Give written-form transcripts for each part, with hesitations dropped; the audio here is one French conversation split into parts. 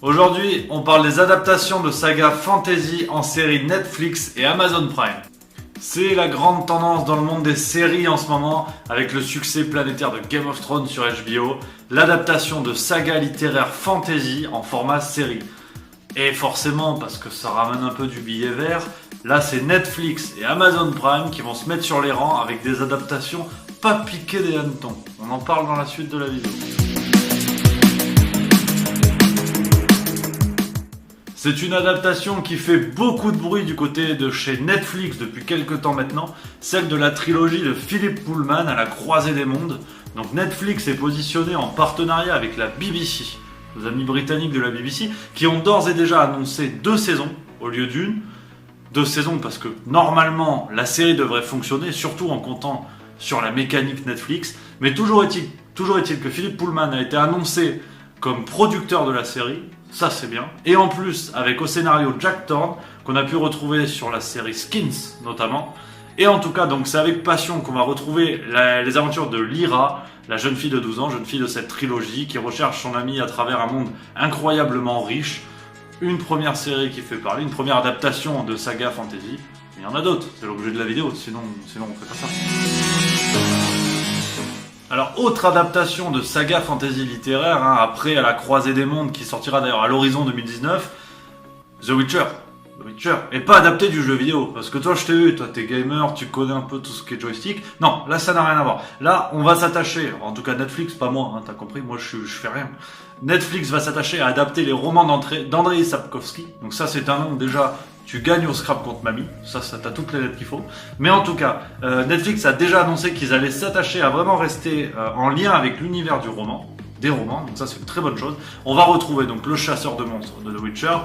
Aujourd'hui, on parle des adaptations de sagas fantasy en série Netflix et Amazon Prime. C'est la grande tendance dans le monde des séries en ce moment, avec le succès planétaire de Game of Thrones sur HBO, l'adaptation de sagas littéraires fantasy en format série. Et forcément, parce que ça ramène un peu du billet vert, là c'est Netflix et Amazon Prime qui vont se mettre sur les rangs avec des adaptations pas piquées des hannetons. On en parle dans la suite de la vidéo. C'est une adaptation qui fait beaucoup de bruit du côté de chez Netflix depuis quelques temps maintenant, celle de la trilogie de Philip Pullman à la croisée des mondes. Donc Netflix est positionné en partenariat avec la BBC, nos amis britanniques de la BBC, qui ont d'ores et déjà annoncé 2 saisons au lieu d'une. 2 saisons parce que normalement la série devrait fonctionner, surtout en comptant sur la mécanique Netflix. Mais toujours est-il que Philip Pullman a été annoncé comme producteur de la série. Ça c'est bien. Et en plus, avec au scénario Jack Thorne, qu'on a pu retrouver sur la série Skins notamment. Et en tout cas, donc c'est avec passion qu'on va retrouver les aventures de Lyra, la jeune fille de 12 ans, jeune fille de cette trilogie, qui recherche son ami à travers un monde incroyablement riche. Une première série qui fait parler, une première adaptation de saga fantasy. Il y en a d'autres, c'est l'objet de la vidéo, sinon on fait pas ça. Alors, autre adaptation de saga fantasy littéraire, après À la croisée des mondes, qui sortira d'ailleurs à l'horizon 2019, The Witcher. The Witcher est pas adapté du jeu vidéo, parce que toi je t'ai vu, toi t'es gamer, tu connais un peu tout ce qui est joystick. Non, là ça n'a rien à voir. Là, on va s'attacher, en tout cas Netflix, pas moi, t'as compris, moi je fais rien. Netflix va s'attacher à adapter les romans d'Andrzej Sapkowski. Donc ça c'est un nom déjà, tu gagnes au scrap contre mamie, ça t'as toutes les lettres qu'il faut. Mais en tout cas, Netflix a déjà annoncé qu'ils allaient s'attacher à vraiment rester en lien avec l'univers des romans, donc ça c'est une très bonne chose. On va retrouver donc le chasseur de monstres de The Witcher,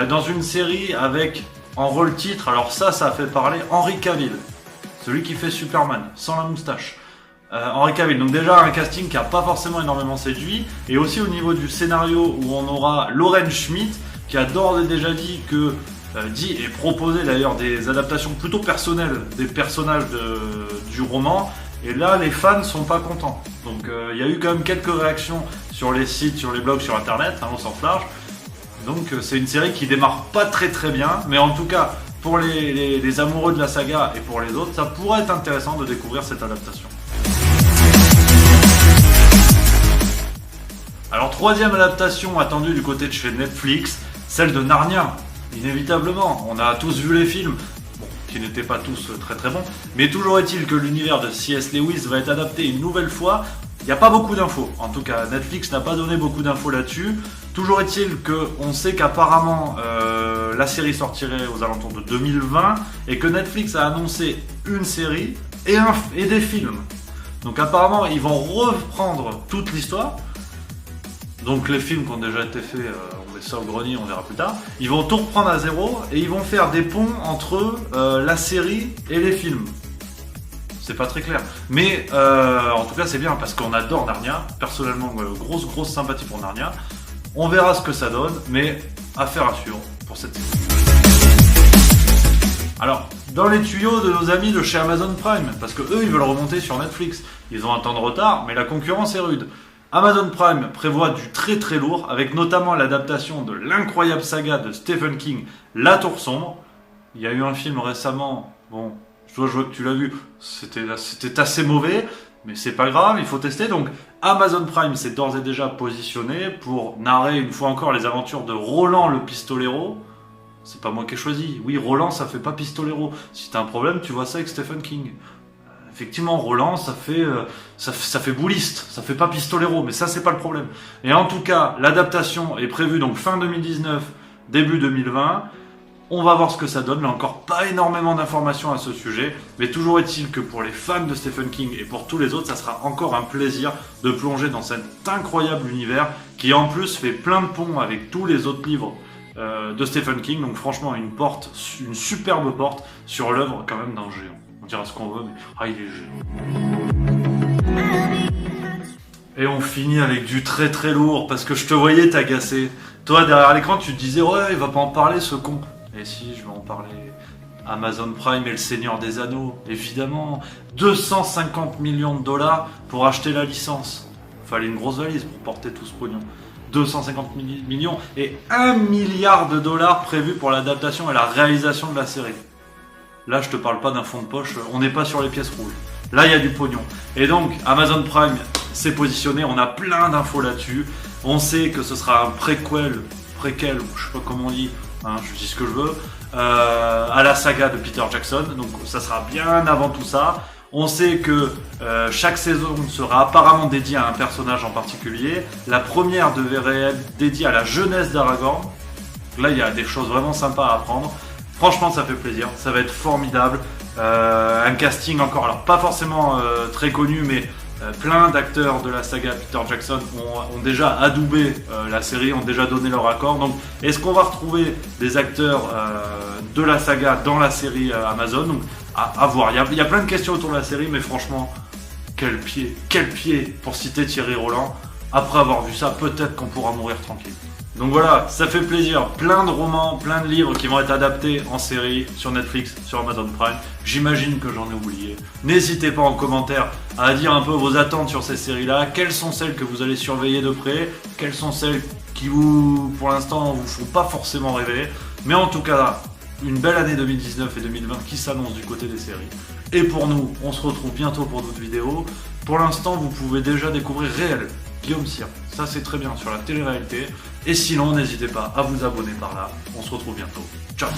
dans une série avec en rôle titre, alors ça a fait parler Henry Cavill, celui qui fait Superman, sans la moustache. Henry Cavill, donc déjà un casting qui n'a pas forcément énormément séduit, et aussi au niveau du scénario où on aura Lauren Schmidt qui a d'ores et déjà dit et proposé d'ailleurs des adaptations plutôt personnelles des personnages du roman, et là les fans sont pas contents. Donc il y a eu quand même quelques réactions sur les sites, sur les blogs, sur internet, au sens large. Donc c'est une série qui démarre pas très bien, mais en tout cas pour les amoureux de la saga et pour les autres, ça pourrait être intéressant de découvrir cette adaptation. Alors troisième adaptation attendue du côté de chez Netflix, celle de Narnia. Inévitablement, on a tous vu les films, qui n'étaient pas tous très bons, mais toujours est-il que l'univers de C.S. Lewis va être adapté une nouvelle fois. Il n'y a pas beaucoup d'infos, en tout cas Netflix n'a pas donné beaucoup d'infos là-dessus. Toujours est-il qu'on sait qu'apparemment la série sortirait aux alentours de 2020 et que Netflix a annoncé une série et des films. Donc apparemment ils vont reprendre toute l'histoire. Donc les films qui ont déjà été faits, on met ça au grenier, on verra plus tard. Ils vont tout reprendre à zéro et ils vont faire des ponts entre la série et les films. C'est pas très clair. Mais en tout cas c'est bien parce qu'on adore Narnia. Personnellement, grosse sympathie pour Narnia. On verra ce que ça donne, mais affaire à suivre pour cette série. Alors, dans les tuyaux de nos amis de chez Amazon Prime, parce que eux ils veulent remonter sur Netflix. Ils ont un temps de retard, mais la concurrence est rude. Amazon Prime prévoit du très lourd, avec notamment l'adaptation de l'incroyable saga de Stephen King, La Tour Sombre. Il y a eu un film récemment, bon, je vois que tu l'as vu, c'était assez mauvais, mais c'est pas grave, il faut tester. Donc Amazon Prime s'est d'ores et déjà positionné pour narrer une fois encore les aventures de Roland le Pistolero. C'est pas moi qui ai choisi. Oui, Roland ça fait pas Pistolero. Si t'as un problème, tu vois ça avec Stephen King. Effectivement, Roland, ça fait bouliste, ça fait pas pistolero, mais ça c'est pas le problème. Et en tout cas, l'adaptation est prévue donc fin 2019, début 2020. On va voir ce que ça donne, mais encore pas énormément d'informations à ce sujet. Mais toujours est-il que pour les fans de Stephen King et pour tous les autres, ça sera encore un plaisir de plonger dans cet incroyable univers qui en plus fait plein de ponts avec tous les autres livres de Stephen King. Donc franchement, une superbe porte sur l'œuvre quand même d'un géant. On dira ce qu'on veut, mais il est génial. Et on finit avec du très lourd, parce que je te voyais t'agacer. Toi, derrière l'écran, tu te disais, ouais, il va pas en parler, ce con. Et si, je vais en parler. Amazon Prime et le Seigneur des Anneaux, évidemment. 250 millions de dollars pour acheter la licence. Fallait une grosse valise pour porter tout ce pognon. 250 millions et 1 milliard de dollars prévus pour l'adaptation et la réalisation de la série. Là, je te parle pas d'un fond de poche, on n'est pas sur les pièces rouges. Là, il y a du pognon. Et donc, Amazon Prime s'est positionné, on a plein d'infos là-dessus. On sait que ce sera un préquel, je sais pas comment on dit, hein, je dis ce que je veux, à la saga de Peter Jackson. Donc, ça sera bien avant tout ça. On sait que chaque saison sera apparemment dédiée à un personnage en particulier. La première devrait être dédiée à la jeunesse d'Aragorn. Là, il y a des choses vraiment sympas à apprendre. Franchement, ça fait plaisir, ça va être formidable. Un casting encore, alors pas forcément très connu, mais plein d'acteurs de la saga Peter Jackson ont déjà adoubé la série, ont déjà donné leur accord. Donc, est-ce qu'on va retrouver des acteurs de la saga dans la série Amazon? Donc, à voir. Il y a plein de questions autour de la série, mais franchement, quel pied pour citer Thierry Roland. Après avoir vu ça, peut-être qu'on pourra mourir tranquille. Donc voilà, ça fait plaisir, plein de romans, plein de livres qui vont être adaptés en série sur Netflix, sur Amazon Prime. J'imagine que j'en ai oublié. N'hésitez pas en commentaire à dire un peu vos attentes sur ces séries-là. Quelles sont celles que vous allez surveiller de près? Quelles sont celles qui pour l'instant, vous font pas forcément rêver? Mais en tout cas, une belle année 2019 et 2020 qui s'annonce du côté des séries. Et pour nous, on se retrouve bientôt pour d'autres vidéos. Pour l'instant, vous pouvez déjà découvrir Réel, Guillaume Cyr. Ça, c'est très bien sur la télé-réalité. Et sinon, n'hésitez pas à vous abonner par là. On se retrouve bientôt. Ciao!